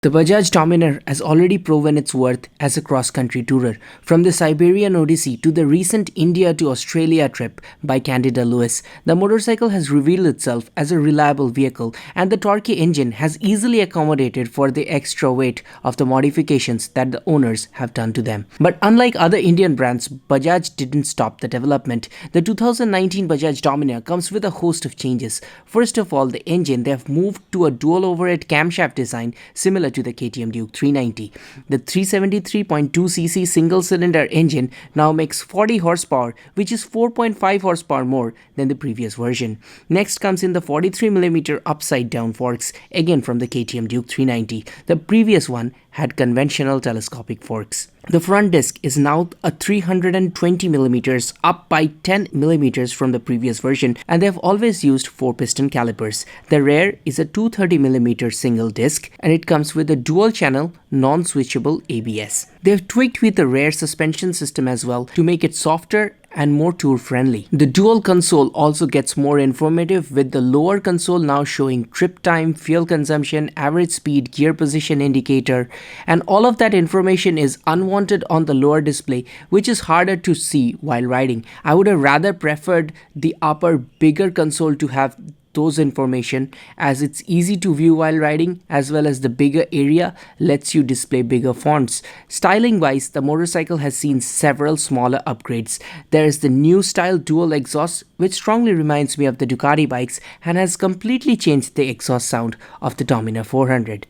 The Bajaj Dominar has already proven its worth as a cross-country tourer, from the Siberian Odyssey to the recent India to Australia trip by Candida Lewis. The motorcycle has revealed itself as a reliable vehicle, and the torquey engine has easily accommodated for the extra weight of the modifications that the owners have done to them. But unlike other Indian brands, Bajaj didn't stop the development. The 2019 Bajaj Dominar comes with a host of changes. First of all, the engine, they have moved to a dual overhead camshaft design similar to the KTM Duke 390. The 373.2cc single-cylinder engine now makes 40 horsepower, which is 4.5 horsepower more than the previous version. Next comes in the 43mm upside-down forks, again from the KTM Duke 390. The previous one had conventional telescopic forks. The front disc is now a 320mm, up by 10mm from the previous version, and they have always used 4-piston calipers. The rear is a 230mm single disc, and it comes with a dual-channel non-switchable ABS. They have tweaked with the rear suspension system as well to make it softer and more tour friendly. The dual console also gets more informative, with the lower console now showing trip time, fuel consumption, average speed, gear position indicator, and all of that information is unwanted on the lower display, which is harder to see while riding. I would have rather preferred the upper bigger console to have those information, as it's easy to view while riding, as well as the bigger area lets you display bigger fonts. Styling wise, the motorcycle has seen several smaller upgrades. There is the new style dual exhaust, which strongly reminds me of the Ducati bikes and has completely changed the exhaust sound of the Dominar 400.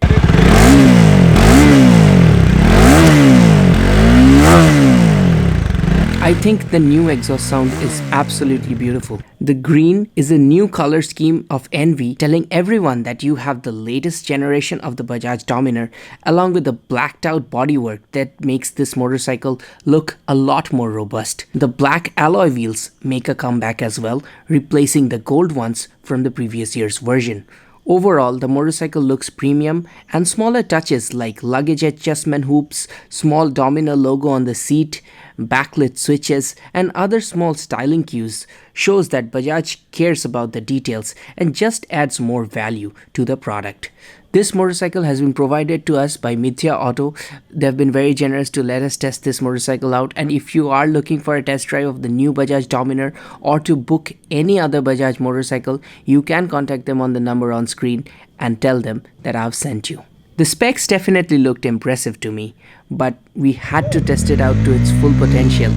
I think the new exhaust sound is absolutely beautiful. The green is a new color scheme of envy, telling everyone that you have the latest generation of the Bajaj Dominar, along with the blacked out bodywork that makes this motorcycle look a lot more robust. The black alloy wheels make a comeback as well, replacing the gold ones from the previous year's version. Overall, the motorcycle looks premium, and smaller touches like luggage adjustment hoops, small Dominar logo on the seat, backlit switches, and other small styling cues shows that Bajaj cares about the details and just adds more value to the product. This motorcycle has been provided to us by Mithya Auto. They have been very generous to let us test this motorcycle out, and if you are looking for a test drive of the new Bajaj Dominar or to book any other Bajaj motorcycle, you can contact them on the number on screen and tell them that I've sent you. The specs definitely looked impressive to me, but we had to test it out to its full potential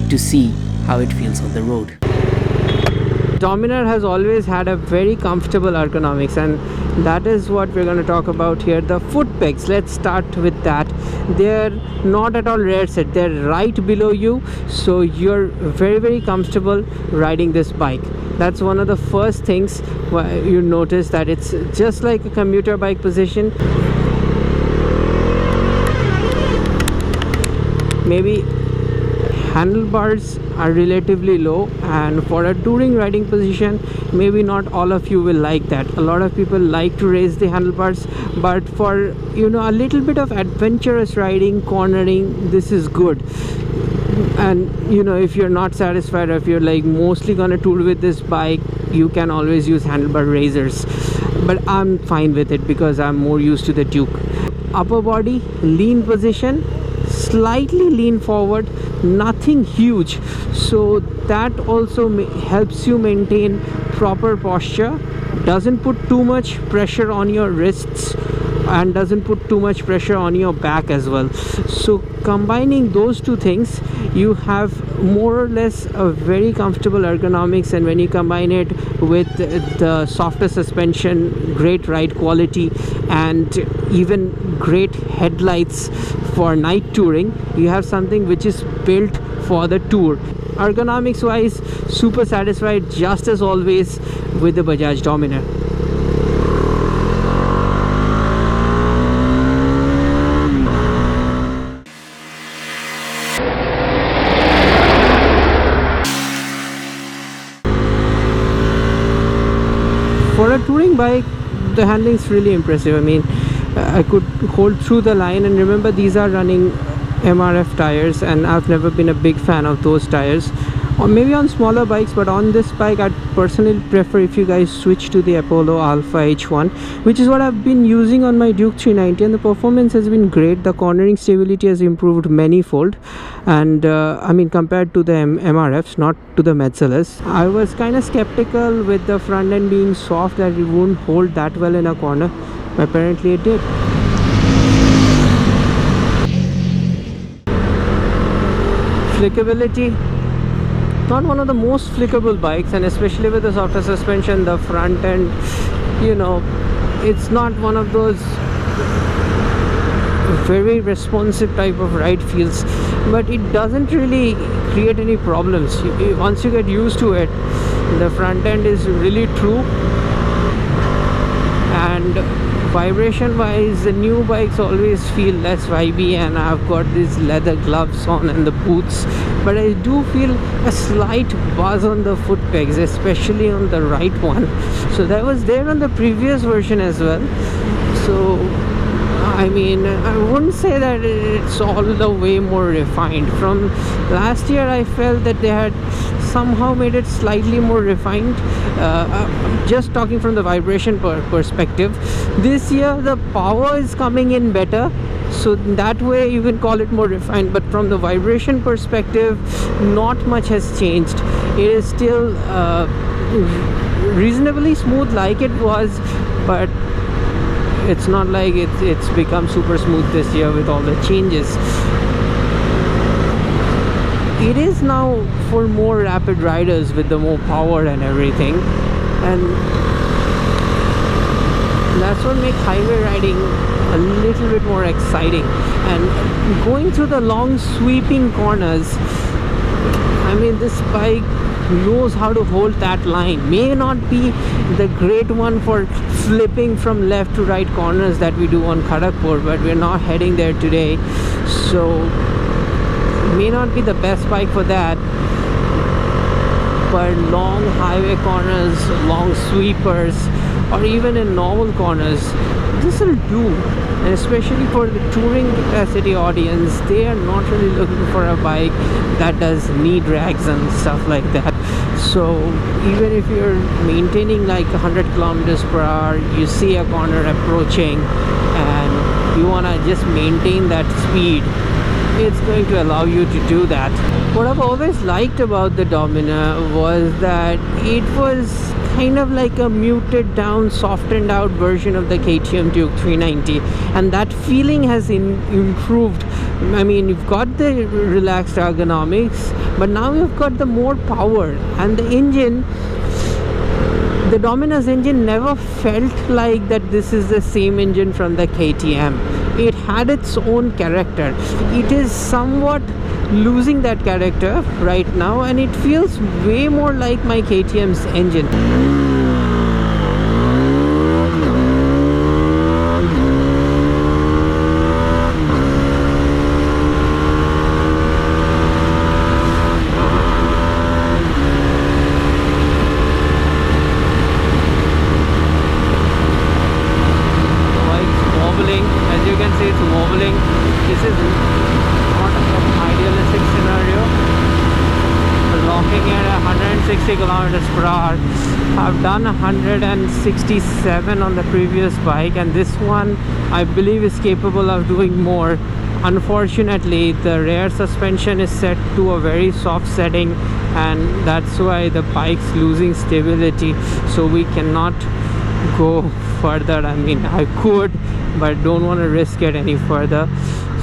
to see how it feels on the road. Dominar has always had a very comfortable ergonomics, and that is what we're going to talk about here. The foot pegs, let's start with that. They're not at all rear set, they're right below you, so you're very comfortable riding this bike. That's one of the first things you notice, that it's just like a commuter bike position. Maybe handlebars are relatively low, and for a touring riding position, maybe not all of you will like that. A lot of people like to raise the handlebars, but for a little bit of adventurous riding, cornering, this is good. And if you're not satisfied, or if you're like mostly gonna tour with this bike, you can always use handlebar raisers, but I'm fine with it because I'm more used to the Duke. Upper body lean position, slightly lean forward, nothing huge, so that also helps you maintain proper posture, doesn't put too much pressure on your wrists and doesn't put too much pressure on your back as well. So combining those two things, you have more or less a very comfortable ergonomics, and when you combine it with the softer suspension, great ride quality, and even great headlights for night touring, you have something which is built for the tour. Ergonomics wise, super satisfied just as always with the Bajaj Dominar. For a touring bike, the handling is really impressive. I mean, I could hold through the line, and remember these are running MRF tires, and I've never been a big fan of those tires, or maybe on smaller bikes, but on this bike I'd personally prefer if you guys switch to the Apollo Alpha H1, which is what I've been using on my Duke 390, and the performance has been great. The cornering stability has improved many-fold, and I mean, compared to the MRFs, not to the Mercedes. I was kind of skeptical with the front end being soft that it wouldn't hold that well in a corner, but apparently it did. Flickability, not one of the most flickable bikes, and especially with the softer suspension, the front end, you know, it's not one of those very responsive type of ride feels, but it doesn't really create any problems. Once you get used to it, the front end is really true, and vibration wise the new bikes always feel less vibey, and I've got these leather gloves on and the boots, but I do feel a slight buzz on the foot pegs, especially on the right one. So that was there on the previous version as well. So I mean, I wouldn't say that it's all the way more refined. From last year I felt that they had somehow made it slightly more refined, just talking from the vibration perspective. This year the power is coming in better, so that way you can call it more refined, but from the vibration perspective not much has changed. It is still reasonably smooth like it was, but it's not like it's become super smooth this year with all the changes. It is now for more rapid riders with the more power and everything, and that's what makes highway riding a little bit more exciting. And going through the long sweeping corners, I mean, this bike knows how to hold that line. May not be the great one for flipping from left to right corners that we do on Kharagpur, but we're not heading there today, so may not be the best bike for that. But long highway corners, long sweepers, or even in normal corners, this will do. And especially for the touring capacity audience, they are not really looking for a bike that does knee drags and stuff like that. So even if you're maintaining like 100 kilometers per hour, you see a corner approaching and you want to just maintain that speed, it's going to allow you to do that. What I've always liked about the Dominar was that it was kind of like a muted down, softened out version of the KTM Duke 390, and that feeling has improved. I mean, you've got the relaxed ergonomics, but now you've got the more power, and the engine, the Dominar's engine never felt like that this is the same engine from the KTM. It had its own character. It is somewhat losing that character right now, and it feels way more like my KTM's engine. Kilometers per hour. I've done 167 on the previous bike, and this one I believe is capable of doing more. Unfortunately, the rear suspension is set to a very soft setting, and that's why the bike's losing stability, so we cannot go further. I mean, I could, but don't want to risk it any further.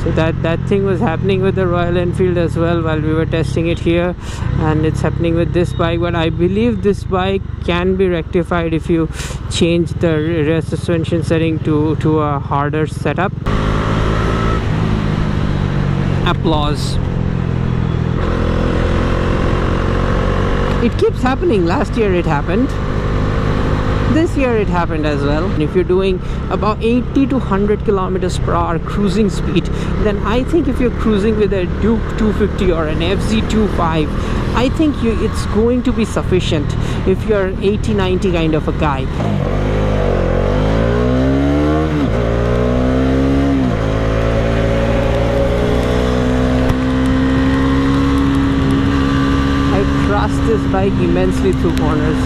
So that thing was happening with the Royal Enfield as well while we were testing it here, and it's happening with this bike. But I believe this bike can be rectified if you change the rear suspension setting to a harder setup. Applause. It keeps happening. Last year it happened. This year it happened as well. And if you're doing about 80 to 100 kilometers per hour cruising speed, then I think if you're cruising with a Duke 250 or an FZ25, I think it's going to be sufficient if you're 80-90 kind of a guy. I this bike immensely through corners.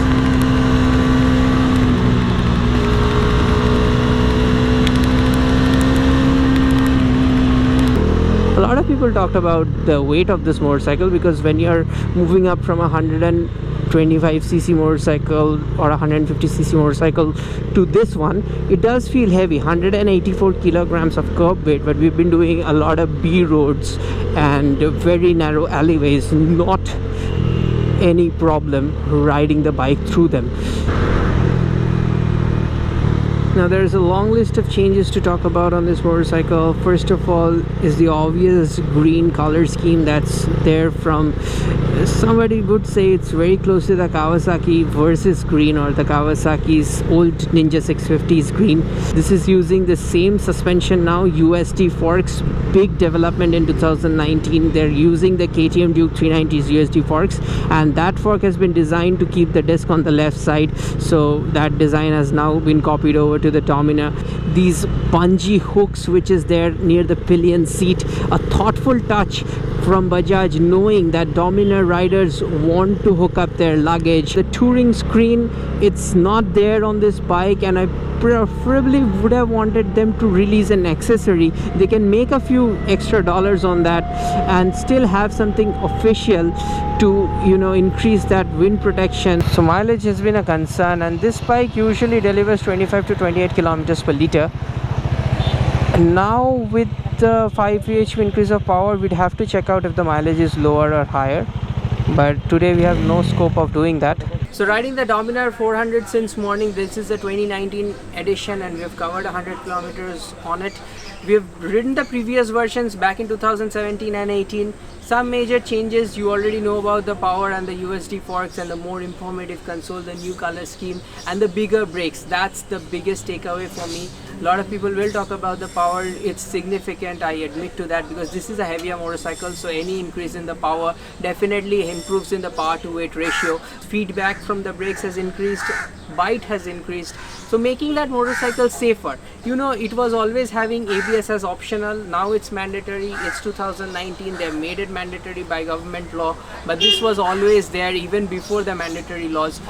A lot of people talked about the weight of this motorcycle, because when you're moving up from a 125cc motorcycle or a 150cc motorcycle to this one, it does feel heavy. 184 kilograms of curb weight, but we've been doing a lot of B roads and very narrow alleyways, not any problem riding the bike through them. Now there's a long list of changes to talk about on this motorcycle. First of all is the obvious green color scheme that's there from, somebody would say it's very close to the Kawasaki Versys green or the Kawasaki's old Ninja 650's green. This is using the same suspension now, USD Forks, big development in 2019. They're using the KTM Duke 390's USD Forks, and that fork has been designed to keep the disc on the left side, so that design has now been copied over to the Dominar. These bungee hooks which is there near the pillion seat, a thoughtful touch from Bajaj, knowing that Dominar riders want to hook up their luggage. The touring screen, it's not there on this bike, and I preferably would have wanted them to release an accessory. They can make a few extra dollars on that and still have something official to, you know, increase that wind protection. So mileage has been a concern, and this bike usually delivers 25 to 28 kilometers per liter. And now with the 5 bhp increase of power, we'd have to check out if the mileage is lower or higher, but today we have no scope of doing that. So riding the Dominar 400 since morning. This is the 2019 edition, and we have covered 100 kilometers on it. We have ridden the previous versions back in 2017 and 18. Some major changes you already know about: the power and the USD Forks and the more informative console, the new color scheme and the bigger brakes. That's the biggest takeaway for me. A lot of people will talk about the power. It's significant, I admit to that, because this is a heavier motorcycle, so any increase in the power definitely improves in the power to weight ratio. Feedback from the brakes has increased, bite has increased, so making that motorcycle safer. You know, it was always having ABS as optional, now it's mandatory. It's 2019, they have made it mandatory by government law, but this was always there even before the mandatory laws.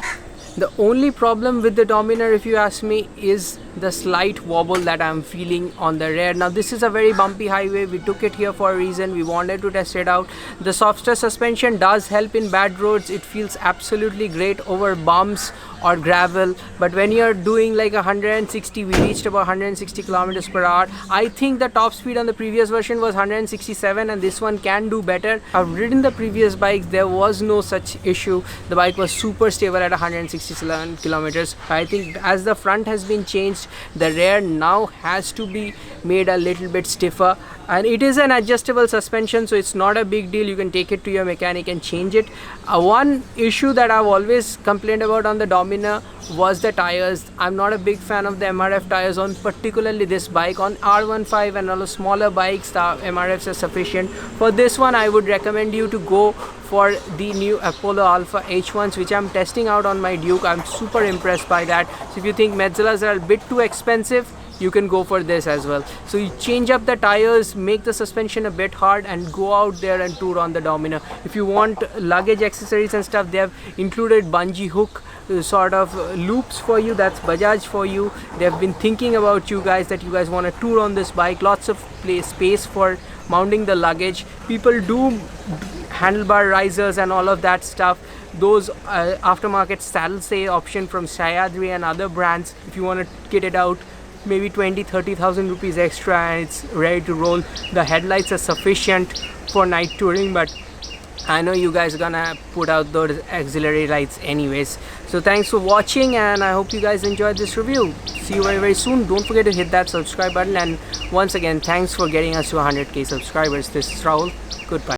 The only problem with the Dominar, if you ask me, is the slight wobble that I'm feeling on the rear. Now this is a very bumpy highway, we took it here for a reason, we wanted to test it out. The softer suspension does help in bad roads, it feels absolutely great over bumps or gravel, but when you're doing like 160, we reached about 160 kilometers per hour. I think the top speed on the previous version was 167, and this one can do better. I've ridden the previous bikes, there was no such issue. The bike was super stable at 167 kilometers. I think as the front has been changed, the rear now has to be made a little bit stiffer, and it is an adjustable suspension, so it's not a big deal. You can take it to your mechanic and change it. One issue that I've always complained about on the Dominar was the tires. I'm not a big fan of the MRF tires on particularly this bike. On R15 and all the smaller bikes, the MRFs are sufficient. For this one, I would recommend you to go for the new Apollo Alpha H1s, which I'm testing out on my Duke. I'm super impressed by that. So if you think Metzelas are a bit too expensive, you can go for this as well. So you change up the tires, make the suspension a bit hard, and go out there and tour on the Dominar. If you want luggage accessories and stuff, they have included bungee hook sort of loops for you. That's Bajaj for you. They have been thinking about you guys, that you guys want to tour on this bike. Lots of space for mounting the luggage. People do handlebar risers and all of that stuff. Those aftermarket saddle say option from Sayadri and other brands. If you want to kit it out, maybe 20-30,000 rupees extra, and it's ready to roll. The headlights are sufficient for night touring, but I know you guys are gonna put out those auxiliary lights anyways. So thanks for watching, and I hope you guys enjoyed this review. See you very, very soon. Don't forget to hit that subscribe button, and once again, thanks for getting us to 100k subscribers. This is Rahul. Goodbye.